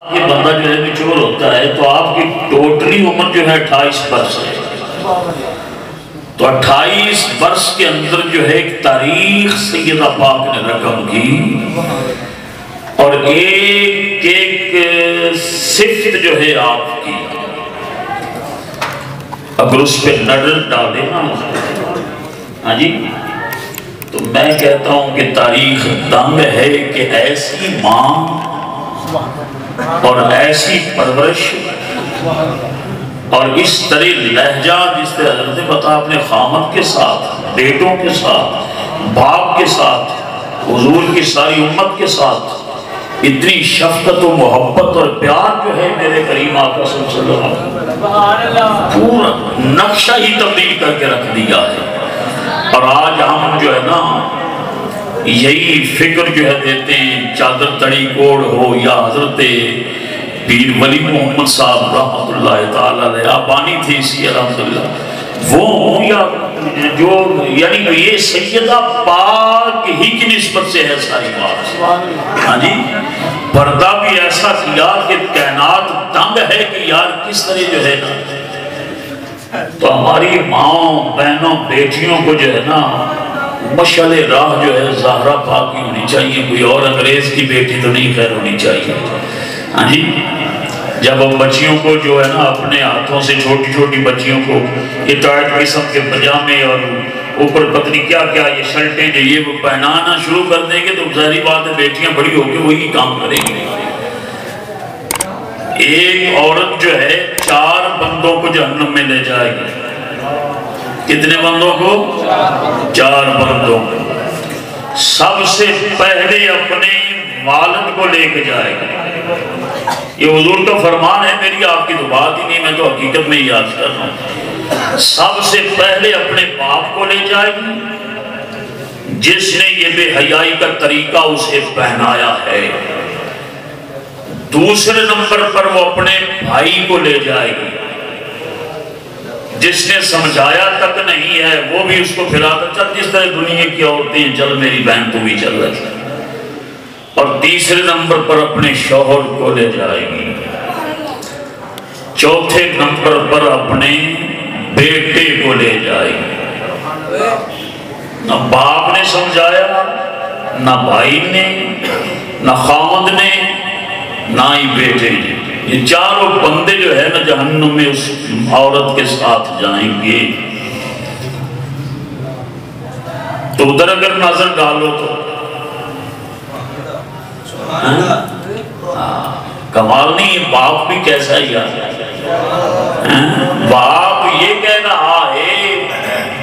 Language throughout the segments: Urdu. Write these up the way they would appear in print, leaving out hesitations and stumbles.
یہ بندہ جو ہے میچور ہوتا ہے تو آپ کی ٹوٹلی عمر جو ہے 28 برس ہے. تو 28 برس کے اندر جو ہے ایک تاریخ سیدہ پاک نے رقم کی اور ایک ایک صفت جو ہے آپ کی اگر اس پہ نظر ڈالے نا ہاں جی تو میں کہتا ہوں کہ تاریخ دنگ ہے کہ ایسی ماں اور ایسی پرورش اور اس طرح لہجہ جس طرح حضرت بتا اپنے خامد کے ساتھ بیٹوں کے ساتھ باپ کے ساتھ حضور کی ساری امت کے ساتھ اتنی شفقت و محبت اور پیار جو ہے میرے کریم آقا صلی اللہ علیہ وسلم پورا نقشہ ہی تبدیل کر کے رکھ دیا ہے. اور آج ہم جو ہے نا یہی فکر جو ہے دیتے ہیں چادر تڑی کوڑ ہو یا حضرت پیر ولی محمد صاحب رحمت اللہ تعالیٰ علیہ آبانی تھی اسی الحمدللہ وہ ہوں یا جو یعنی یہ سیدہ پاک ہی کی نسبت سے ہے ساری بات. ہاں جی پردہ بھی ایسا کیا کہ کائنات دنگ ہے کہ یار کس طرح جو ہے نا تو ہماری ماں بہنوں بیٹیوں کو جو ہے نا مشعل راہ جو ہے زہرا پاک کی ہونی چاہیے, کوئی اور انگریز کی بیٹی تو نہیں خیر ہونی چاہیے. ہاں جی جب ہم بچیوں کو جو ہے نا اپنے ہاتھوں سے چھوٹی چھوٹی بچیوں کو یہ ٹائٹ قسم کے پجامے اور اوپر پتلی کیا کیا یہ شرٹیں جو یہ وہ پہنانا شروع کر دیں گے تو ظاہری بات ہے بیٹیاں بڑی ہو کے وہی کام کریں گی. ایک عورت جو ہے 4 بندوں کو جہنم میں لے جائے گی. کتنے بندوں کو؟ 4 بندوں کو. سب سے پہلے اپنے والد کو لے کے جائے گا. یہ حضور کا فرمان ہے, میری آپ کی تو بات ہی نہیں, میں تو حقیقت میں یاد کر رہا ہوں. سب سے پہلے اپنے باپ کو لے جائے گی جس نے یہ بے حیائی کا طریقہ اسے پہنایا ہے. دوسرے نمبر پر وہ اپنے بھائی کو لے جائے گی جس نے سمجھایا تک نہیں ہے, وہ بھی اس کو پھراتا چل جس طرح دنیا کی عورتیں چل میری بہن تو بھی چل رہی ہے. اور تیسرے نمبر پر اپنے شوہر کو لے جائے گی. چوتھے نمبر پر اپنے بیٹے کو لے جائے گی. نہ باپ نے سمجھایا, نہ بھائی نے, نہ خامد نے, نہ ہی بیٹے نے. یہ 4 بندے جو ہے نا جہنم میں اس عورت کے ساتھ جائیں گے. تو ادھر اگر نظر ڈالو تو کمال نہیں, باپ بھی کیسا ہی باپ یہ کہہ رہا ہے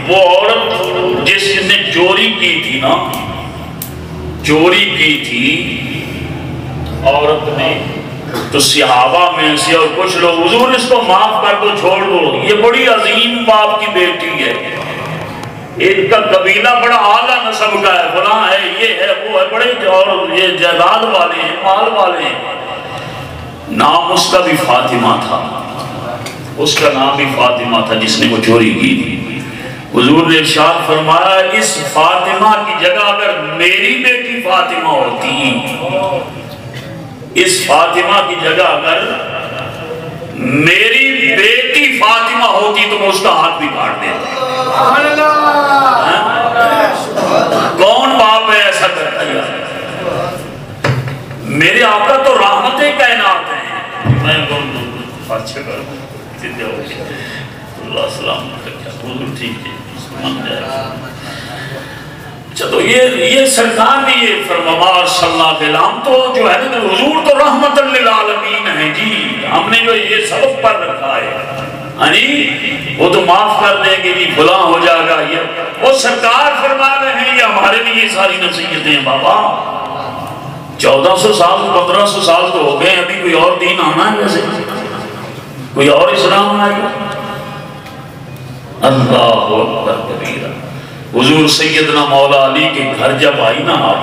وہ عورت جس نے چوری کی تھی نا, چوری کی تھی عورت نے, تو صحابہ میں سے اور کچھ لوگ حضور اس کو معاف کر دو چھوڑ دو, یہ بڑی عظیم باپ کی بیٹی ہے, ایک کا قبیلہ بڑا اعلیٰ نسب کا ہے, فلاں ہے, یہ ہے, وہ ہے, بڑے اور یہ جائیداد والے ہیں, مال والے ہیں. نام اس کا بھی فاطمہ تھا, اس کا نام بھی فاطمہ تھا جس نے وہ چوری کی تھی. حضور نے ارشاد فرمایا اس فاطمہ کی جگہ اگر میری بیٹی فاطمہ ہوتی, اس فاطمہ کی جگہ اگر میری بیٹی فاطمہ ہوتی تو میں اس کا ہاتھ بھی کاٹ دیتا. کون باپ ہے ایسا کرتا ہے؟ میرے آقا تو رحمت کائنات ہیں. میں اچھا کر اللہ سلام حضور ٹھیک ہے اچھا. تو یہ سرکار نے یہ فرمایا صلی اللہ علیہ وسلم تو جو ہے نا حضور تو رحمت للعالمین ہے جی, ہم نے جو یہ سبق پر رکھا ہے وہ تو معاف کر دیں گے جی, فلاں ہو جائے گا. یہ وہ سرکار فرما رہے ہیں یہ ہمارے لیے ساری نصیحتیں ہیں. بابا 1400 سال 1500 سال تو ہو گئے, ابھی کوئی اور دین آنا ہے, ویسے کوئی اور اسلام آئے گا. اللہ اکبر کبیرہ. حضور سیدنا مولا علی کے گھر جب آئی نا آپ,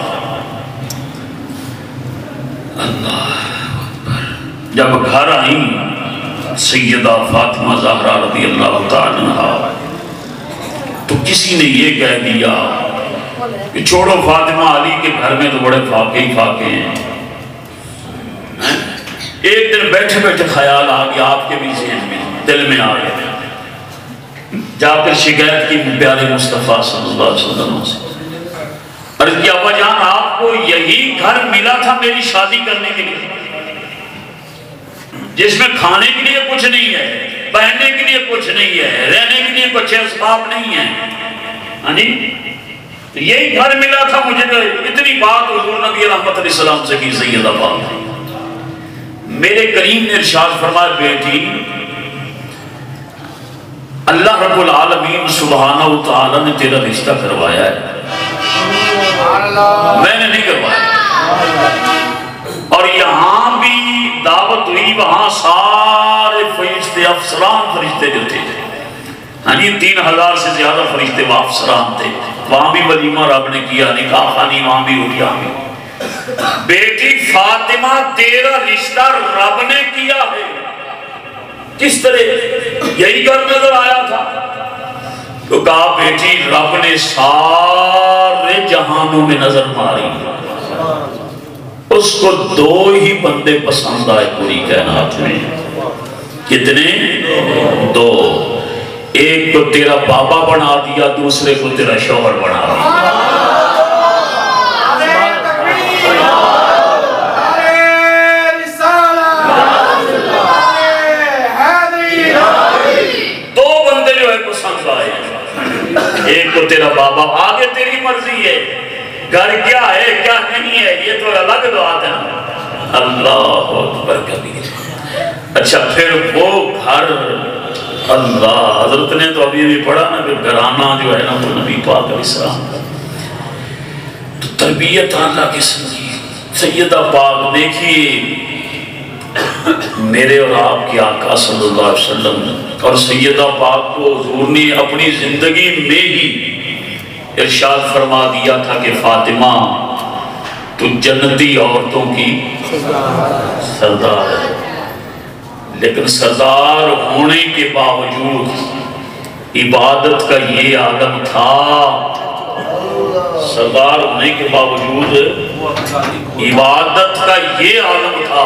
اللہ اکبر, جب گھر آئیں سیدہ فاطمہ زہرا رضی اللہ تعالیٰ عنہا, تو کسی نے یہ کہہ دیا کہ چھوڑو فاطمہ علی کے گھر میں تو بڑے فاقے ہی فاقے ہیں. ایک دن بیٹھے بیٹھے خیال آ گیا آپ کے بھی ذہن میں دل میں آ گیا، جا کر شکایت کی پیارے مصطفیٰ صلی اللہ علیہ وسلم سے، عرض کیا ابا جان آپ کو یہی گھر ملا تھا میری شادی کرنے کے لیے جس میں کھانے کے لیے کچھ نہیں ہے، پہننے کے لیے کچھ نہیں ہے، رہنے کے لیے کچھ اسباب نہیں ہے، یہی گھر ملا تھا مجھے؟ اتنی بات حضور نبی رحمت علیہ السلام سے کی سیدہ پاک۔ میرے کریم نے ارشاد فرمایا بیٹی اللہ رب العالمین سبحانہ و تعالی نے تیرا رشتہ کروایا ہے، میں نے نہیں کروایا، اور یہاں بھی دعوت ہوئی، وہاں سارے فرشتے افسران فرشتے جو تھے، 3000 سے زیادہ فرشتے و افسران تھے، وہاں بھی ولیمہ رب نے کیا، نکاح خوانی وہاں بھی ہوئی۔ بیٹی فاطمہ تیرا رشتہ رب نے کیا ہے، کس طرح؟ یہی گھر نظر آیا تھا تو کہا بیٹی رب نے سارے جہانوں میں نظر ماری، اس کو 2 ہی بندے پسند آئے پوری کائنات میں۔ کتنے؟ 2۔ ایک کو تیرا بابا بنا دیا، دوسرے کو تیرا شوہر بنا دیا۔ ایک کو تیرا بابا، آگے تیری مرضی ہے، گھر کیا ہے کیا نہیں ہے یہ تو الگ بات ہے۔ اللہ اکبر کبیر۔ اچھا پھر وہ گھر، اللہ حضرت نے تو ابھی بھی پڑھا نا کہ گھرانہ جو ہے نا وہ نبی پاک علیہ السلام کا، تو تربیت اللہ کی سنگی سیدہ پاک دیکھیے میرے اور آپ کے آقا صلی اللہ علیہ وسلم اور سیدہ پاک کو حضور نے اپنی زندگی میں ہی ارشاد فرما دیا تھا کہ فاطمہ تو جنتی عورتوں کی سردار ہے، لیکن سردار ہونے کے باوجود عبادت کا یہ عالم تھا، سردار ہونے کے باوجود عبادت کا یہ عالم تھا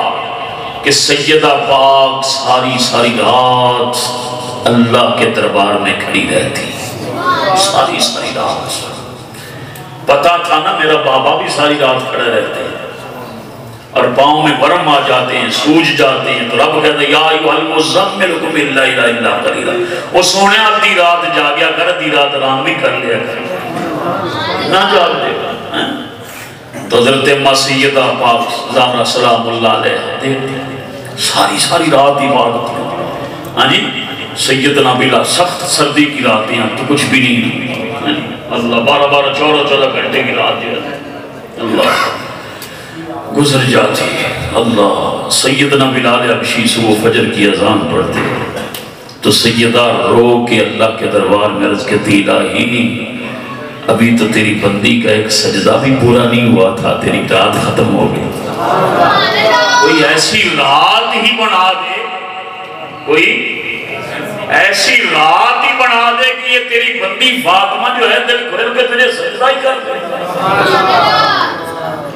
کہ سیدہ پاک ساری رات اللہ کے دربار میں کھڑی رہتی، ساری رات۔ پتا تھا نا میرا بابا بھی ساری رات کھڑے رہتے ہیں اور پاؤں میں ورم آ جاتے ہیں، سوج جاتے ہیں، تو رب کہتا ہے یا ایھا المزمل قم اللیل الا قلیلا، وہ سونے آدھی رات جاگیا کر، آدھی رات آرام بھی کر لیا کر، نہ جاگ دے۔ تو حضرت اماں سیدہ پاک زہرا سلام اللہ علیہ ساری رات عبادت۔ سیدنا بلا سخت سردی کی راتیں ہیں تو کچھ بھی نہیں، اللہ 12 14 گھنٹے کی رات جو ہے اللہ گزر جاتی ہے۔ اللہ سیدنا بلال حبشی صبح فجر کی اذان پڑھتے تو سیدہ رو کے اللہ کے دربار میں عرض کہتی الہی ابھی تو تیری بندی کا ایک سجدہ بھی پورا نہیں ہوا تھا، تیری رات ختم ہو گئی، کوئی ایسی رات ہی بنا دے، کوئی ایسی رات ہی بنا دے کہ یہ تیری بندی فاطمہ جو ہے دل کھول کے تجھے سجدہ ہی کر دے،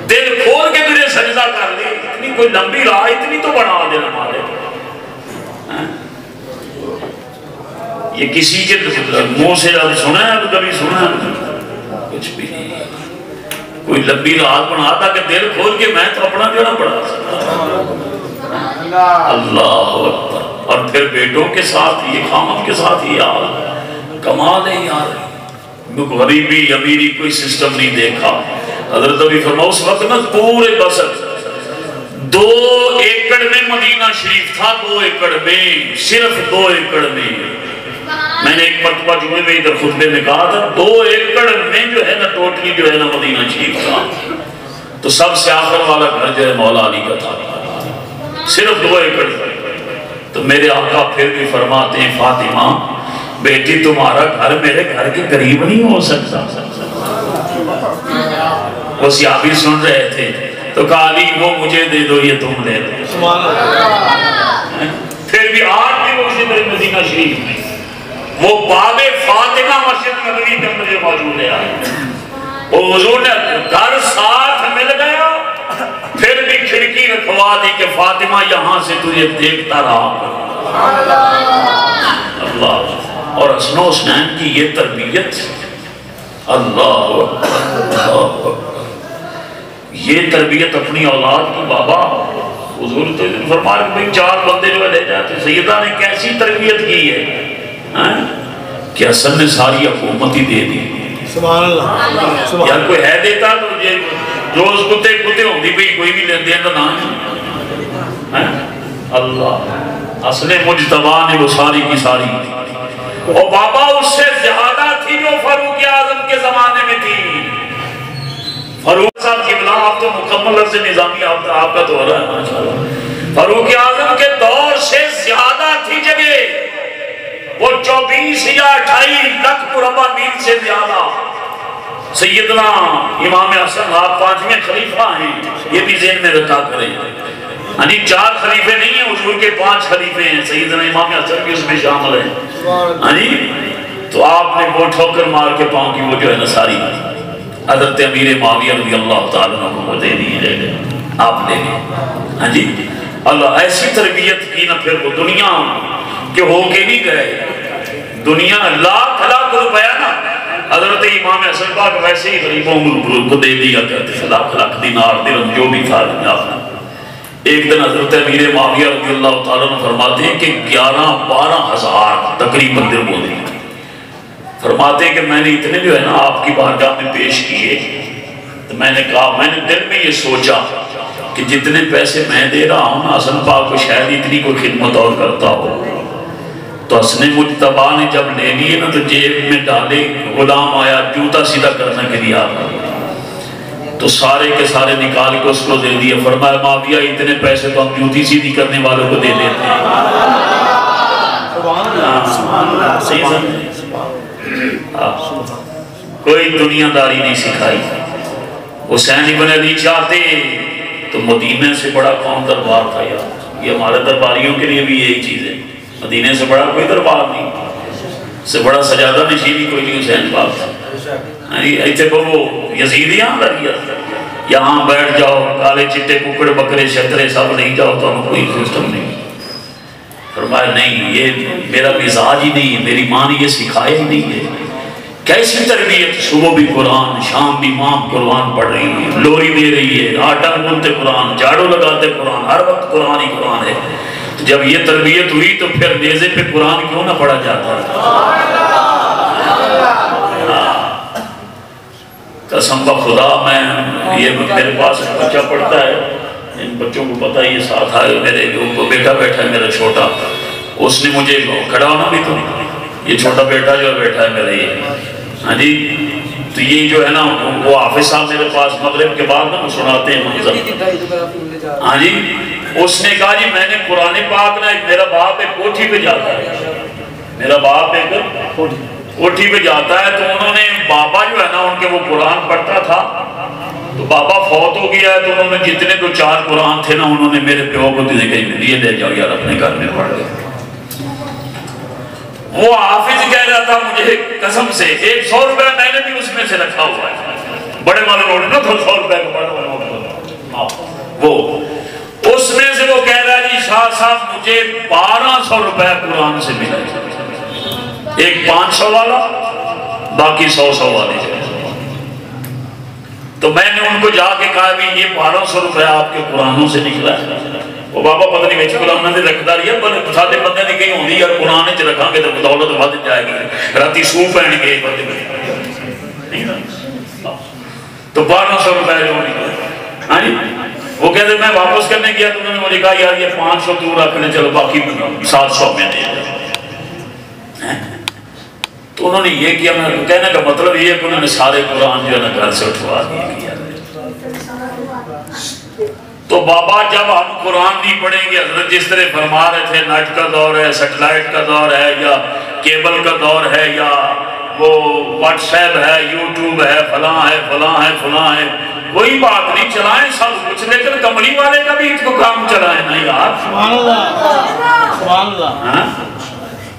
دل کھول کے تجھے سجدہ کر دے، اتنی کوئی لمبی رات اتنی تو بنا دے ہمارے۔ یہ کسی کے منہ سے اب سنا ہے، اب کبھی سنا ہے؟ کچھ بھی نہیں۔ کوئی لمبی رات بنا تھا کہ دل کھول کے میں تو اپنا جڑا پڑا اللہ اکبر۔ اور پھر بیٹوں کے ساتھ یہ خامد کے ساتھ یہ حال، کمال ہے یار، غریبی امیری کوئی سسٹم نہیں دیکھا۔ حضرت ابھی فرماؤ اس وقت نا پورے بسر 2 ایکڑ میں مدینہ شریف تھا، 2 ایکڑ میں، صرف 2 ایکڑ میں۔ میں نے ایک مرتبہ جمعے میں ادھر خطبے میں کہا تھا 2 ایکڑ میں جو ہے نا ٹوٹلی جو ہے نا مدینہ شریف تھا، تو سب سے آخر والا گھر جو ہے مولا علی کا تھا، صرف 2 ایکڑ۔ تو میرے آقا پھر بھی فرماتے ہیں فاطمہ بیٹی تمہارا گھر میرے گھر کے قریب نہیں ہو سکتا۔ وہ صحابی سن رہے تھے تو کہا علی وہ مجھے دے دو یہ تم لے دو۔ پھر بھی آج بھی وہ اسی طرح مدینہ شریف میں وہ باب فاطمہ مسجد نبوی کے اندر موجود ہے، وہ حضور نے گھر ساتھ مل گیا، پھر بھی کھڑکی رکھوا دی کہ فاطمہ یہاں سے تجھے دیکھتا رہا اللہ. اور حسن و حسنین کی یہ تربیت اللہ یہ تربیت اپنی اولاد کی بابا حضور تو فرمایا کہ 4 بندے جو لے جاتے سیدہ نے کیسی تربیت کی ہے کہ حسن نے ساری حکومت ہی دے دی. سبحان اللہ. یا کوئی ہے دیتا تو روز کتے کتے ہوں دی بھئی کوئی بھی لین دین تو نہ اللہ. حسن مجتبی نے وہ ساری کی ساری اور بابا اس سے زیادہ تھی جو فاروق اعظم کے زمانے میں تھی. فاروق صاحب کی بلا آپ تو مکمل لفظ نظامی آپ کا تو ہو رہا ہے ماشاءاللہ. فاروق اعظم کے دور سے زیادہ تھی جگہ وہ 24 یا 28 لاکھ مربع میل سے زیادہ. سیدنا امام حسن آپ 5ویں خلیفہ ہیں یہ بھی ذہن میں رکھا کریں. یعنی 4 خلیفے نہیں ہیں حضور کے 5 خلیفے ہیں. سیدنا امام حسن بھی اس میں شامل ہیں. تو آپ نے وہ ٹھوکر مار کے پاؤں کی وہ جو ہے نا ساری حضرت امیر معاویہ رضی اللہ تعالیٰ عنہ کو دے دی آپ نے. ہاں جی اللہ ایسی تربیت کی نہ پھر وہ دنیا کے ہو کے نہیں گئے. دنیا لاکھ روپیہ نا حضرت امام حسن پاک ویسے ہی غریبوں کو دے دیا کرتے تھے. لاکھ دینار درہم جو بھی تھا. ایک دن حضرت امیر معاویہ رضی اللہ تعالیٰ عنہ فرماتے ہیں کہ 11-12 ہزار تقریباً درہم دی. فرماتے ہیں کہ میں نے اتنے جو ہے نا آپ کی بارگاہ میں پیش کیے تو میں نے کہا میں نے دل میں یہ سوچا کہ جتنے پیسے میں دے رہا ہوں نا حسن پاک کو شاید اتنی کوئی خدمت اور کرتا ہو. تو حسن مجتبی نے جب لے لیے نا تو جیب میں ڈالے. غلام آیا جوتا سیدھا کرنے کے لیے آتا تو سارے کے سارے نکال کے اس کو دے دیا. فرمایا معاویہ اتنے پیسے تو ہم جوتی سیدھی کرنے والوں کو دے دیتے ہیں. صحیح سمجھے کوئی دنیا داری نہیں سکھائی. حسین ابن علی چاہتے تو مدینہ سے بڑا کون دربار تھا یار. یہ ہمارے درباریوں کے لیے بھی یہی چیز ہے. مدینہ سے بڑا کوئی دربار نہیں سے بڑا سجادہ نشینی کوئی نہیں حسین پاک تھا. ایتھے وہ یزیدیاں لگیا یہاں بیٹھ جاؤ کالے چٹے ککڑ بکرے شترے سب نہیں جاؤ تو ہم کوئی سسٹم نہیں. فرمایا نہیں یہ میرا مزاج ہی نہیں ہے. میری ماں نے یہ سکھایا ہی نہیں ہے. کیسی تربیت. صبح بھی قرآن شام بھی ماں قرآن پڑھ رہی ہے لوری دے رہی ہے آٹا گونتے قرآن جھاڑو لگاتے قرآن ہر وقت قرآن ہی قرآن ہے. جب یہ تربیت ہوئی تو پھر نیزے پہ قرآن کیوں نہ پڑھا جاتا ہے. قسم خدا میں یہ میرے پاس بچہ پڑھتا ہے ان بچوں کو پتہ یہ ساتھ آئے میرے بیٹا بیٹھا ہے میرا چھوٹا. اس نے مجھے کھڑا ہونا بھی تو یہ چھوٹا بیٹا جو بیٹھا ہے میرا یہ ہاں جی تو یہ جو ہے نا وہ حافظ صاحب میرے پاس مغرب کے بعد نا سناتے ہیں منظر. ہاں جی اس نے کہا جی میں نے قرآن پاک نا میرا باپ ایک کوٹھی پہ جاتا ہے. میرا باپ ایک کوٹھی پہ جاتا ہے تو انہوں نے بابا جو ہے نا ان کے وہ قرآن پڑھتا تھا تو بابا فوت ہو گیا ہے تو انہوں نے جتنے 2-4 قرآن تھے نا انہوں نے میرے پیو کو دیے لے جاؤ یار اپنے گھر میں پڑھ لے. وہ حافظ کہہ رہا تھا مجھے قسم سے 100 روپے میں نے بھی اس میں سے رکھا ہوا ہے بڑے والے نوٹ نا 100 روپے کا بڑا والا وہ اس میں سے وہ کہہ رہا ہے جی شاہ صاحب مجھے 1200 روپے قرآن سے ملا. ایک 500 والا باقی 100 والے. تو میں نے ان کو جا کے کہا بھی یہ 1200 روپے آپ کے قرآنوں سے نکلا ہے. وہ بابا پتہ نہیں ویچ قرآن نے رکھتا رہی ہے ساتھے بندے نے کہیں ہوندی یار قرآن چ رکھاں گے تو دولت بڑھ جائے گی راتی سو پہن گے تو 1200 روپے جو نکلے. ہاں جی وہ کہتے میں واپس کرنے گیا تو انہوں نے مجھے کہا یار یہ 500 تو رکھنے چلو باقی 700 میں دے. تو انہوں نے یہ کیا کہنے کا مطلب یہ ہے کہ انہوں نے سارے قرآن جو ہے نا گھر سے اٹھوا دیا. تو بابا جب ہم قرآن نہیں پڑھیں گے حضرت جس طرح فرما رہے تھے نیٹ کا دور ہے سیٹلائٹ کا دور ہے یا کیبل کا دور ہے یا وہ واٹس ایپ ہے یوٹیوب ہے فلاں ہے فلاں ہے فلاں ہے کوئی بات نہیں چلائیں سب کچھ لیکن کملی والے کا بھی اس کو کام چلائیں نا یار. سبحان اللہ سبحان اللہ.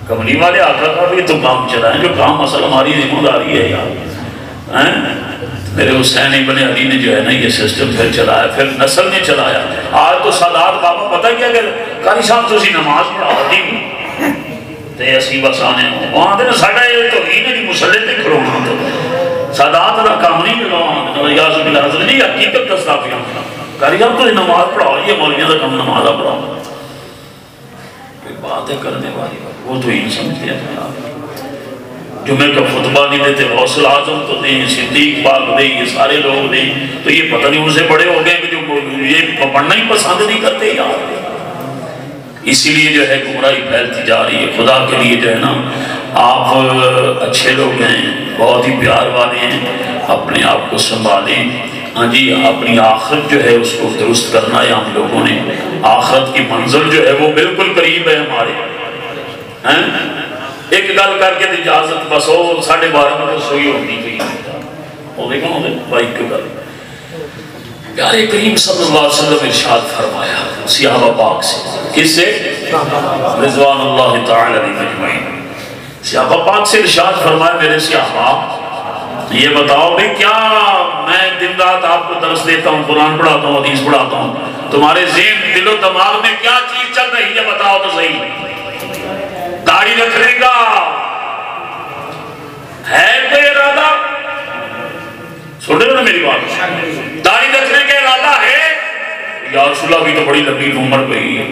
کملی والے آقا کا بھی تو کام چلائیں جو کام اصل ہماری ذمہ داری ہے یار. میرے حسین ابن علی نے جو ہے نا یہ سسٹم پھر چلایا، پھر نسل نے چلایا۔ آج تو سادات بابا پتہ کیا کہ قاری صاحب تو اسی نماز پڑھا دی تے اسی بس آنے وہاں دے نا ساڈا یہ تو ہی نہیں مسلے تے کھڑونا تو سادات دا کام نہیں ملو یاز باللہ حضرت جی حقیقت دستا پیا قاری صاحب تو نماز پڑھاؤ، یہ مولویوں کا کام نماز پڑھاؤ، کوئی بات ہے کرنے والی وہ تو ہی سمجھتے ہیں۔ جمعہ کا خطبہ نہیں دیتے، غوث اعظم تو دیں، صدیق پاک دیں، یہ سارے لوگ دیں، تو یہ پتہ نہیں ان سے بڑے ہو گئے کہ جو یہ پڑھنا ہی پسند نہیں کرتے یار۔ اسی لیے جو ہے گمراہی پھیلتی جا رہی ہے۔ خدا کے لیے جو ہے نا آپ اچھے لوگ ہیں، بہت ہی پیار والے ہیں، اپنے آپ کو سنبھالیں۔ ہاں جی، اپنی آخرت جو ہے اس کو درست کرنا ہے ہم لوگوں نے۔ آخرت کی منزل جو ہے وہ بالکل قریب ہے ہمارے۔ ایک گل کر کے اجازت بس وہ 12:30 بجے سوئی ہوتی گئی وہ دیکھو بھائی کیوں کر پیارے کریم صلی اللہ علیہ وسلم ارشاد فرمایا صحابہ پاک سے، کس سے؟ رضوان اللہ تعالی علیہ اجمعین۔ صحابہ پاک سے ارشاد فرمایا میرے صحابہ یہ بتاؤ بھی کیا میں دن رات آپ کو درس دیتا ہوں، قرآن پڑھاتا ہوں، حدیث پڑھاتا ہوں، تمہارے ذہن دل و دماغ میں کیا چیز چل رہی ہے بتاؤ تو صحیح۔ داڑھی رکھنے کا ہے کوئی ارادہ؟ سن رہے ہو نا میری بات؟ داڑھی رکھنے کا ارادہ ہے؟ یا رسول اللہ بھی تو بڑی لمبی عمر پہ ہے۔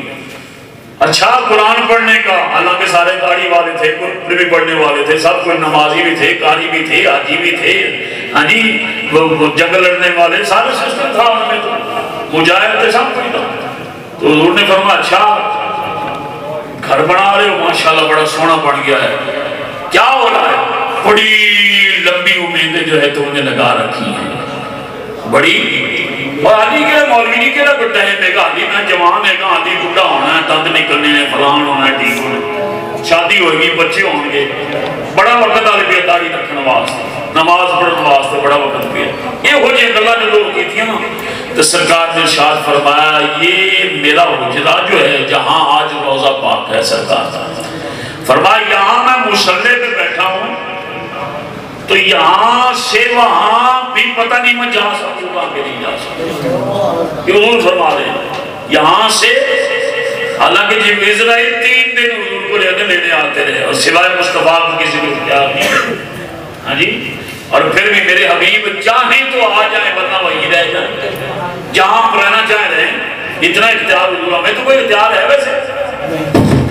اچھا قرآن پڑھنے کا، حالانکہ سارے داڑھی والے تھے، قرآن بھی پڑھنے والے تھے، سب کوئی نمازی بھی تھے، قاری بھی تھے، حاجی بھی تھے، ہاں جی جنگ لڑنے والے سارے سسٹم تھا ان میں، تو مجاہد تھے سب کوئی تھا۔ تو حضور نے فرمایا اچھا گھر بنا رہے ہو، ماشاءاللہ بڑا سونا بن گیا ہے، کیا ہو رہا ہے؟ بڑی لمبی امیدیں جو ہے تم نے لگا رکھی ہیں، بڑی، اور آدھی کے مولوی نہیں کہ کوئی ٹائم ہے گا، آدھی میں جوان ہے گا، آدھی بڑھا ہونا ہے، دند نکلنے ہیں، فلان ہونا ہے، ٹھیک ہونا، شادی ہوئے گی، بچے ہوں گے، بڑا وقت آ پیا داڑھی رکھنے واسطے، نماز پڑھنے واسطے بڑا وقت پیا۔ یہ ہو جائے گلا جو لوگ کی تھی نا، تو سرکار نے ارشاد فرمایا یہ میرا حجرہ جو ہے جہاں آج روضہ پاک ہے، سرکار فرمایا یہاں میں مصلی پہ بیٹھا ہوں تو یہاں سے وہاں بھی پتہ نہیں میں جا سکوں گا کہ نہیں جا سکوں، کہ حضور فرما رہے ہیں یہاں سے، حالانکہ جب اسرائیل 3 دن حضور کو لینے آتے رہے اور سوائے مصطفیٰ کو کسی کو اختیار نہیں، ہاں جی، اور پھر بھی میرے حبیب چاہیں تو آ جائیں ورنہ وہی رہ جائیں، جہاں ہم رہنا چاہ رہے ہیں، اتنا اختیار حضور ہمیں تو کوئی اختیار ہے ویسے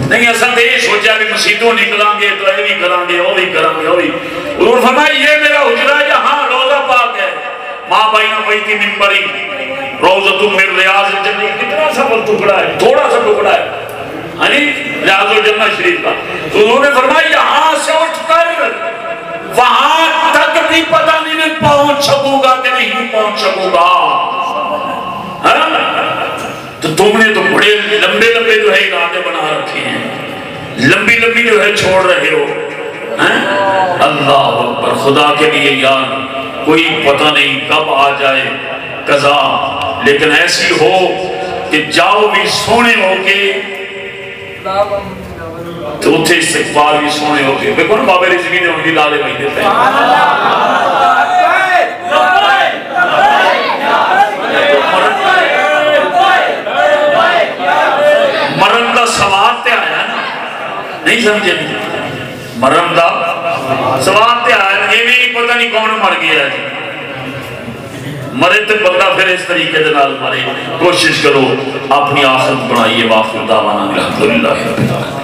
نہیں۔ اصل تو یہ سوچا کہ مسیحوں نکلیں گے تو یہ بھی کریں گے، وہ بھی کریں گے، وہ بھی۔ حضور فرمایا یہ میرا حجرہ ہے جہاں روضہ پاک ہے، ماں بین بیتی منبری روضۃ من ریاض الجنہ، کتنا سا ٹکڑا ہے، تھوڑا سا ٹکڑا ہے، ہاں جی ریاض الجنہ شریف کا۔ تو حضور نے فرمایا یہاں سے اٹھ کر وہاں تک بھی پتہ نہیں میں پہنچ سکوں گا کہ نہیں پہنچ سکوں گا۔ تو تم نے تو بڑے لمبے لمبے جو ہے ارادے بنا رکھے ہیں، لمبی لمبی جو ہے چھوڑ رہے ہو۔ اللہ اکبر، خدا کے لیے یار کوئی پتہ نہیں کب آ جائے قضا، لیکن ایسی ہو کہ جاؤ بھی سونے ہو کے تو اتھے استقبال بھی سونے ہو کے۔ دیکھو نا بابا رزقی نے ان کی لالے بھائی دیتے ہیں، مرن دا سواد تے آیا نا، نہیں سمجھے مرن دا سواد تے آیا نا، یہ بھی پتہ نہیں کون مر گیا ہے، مرے تے بندہ پھر اس طریقے دے نال مرے۔ کوشش کرو اپنی آخرت بنائیے۔ واخر دعوانا الحمدللہ۔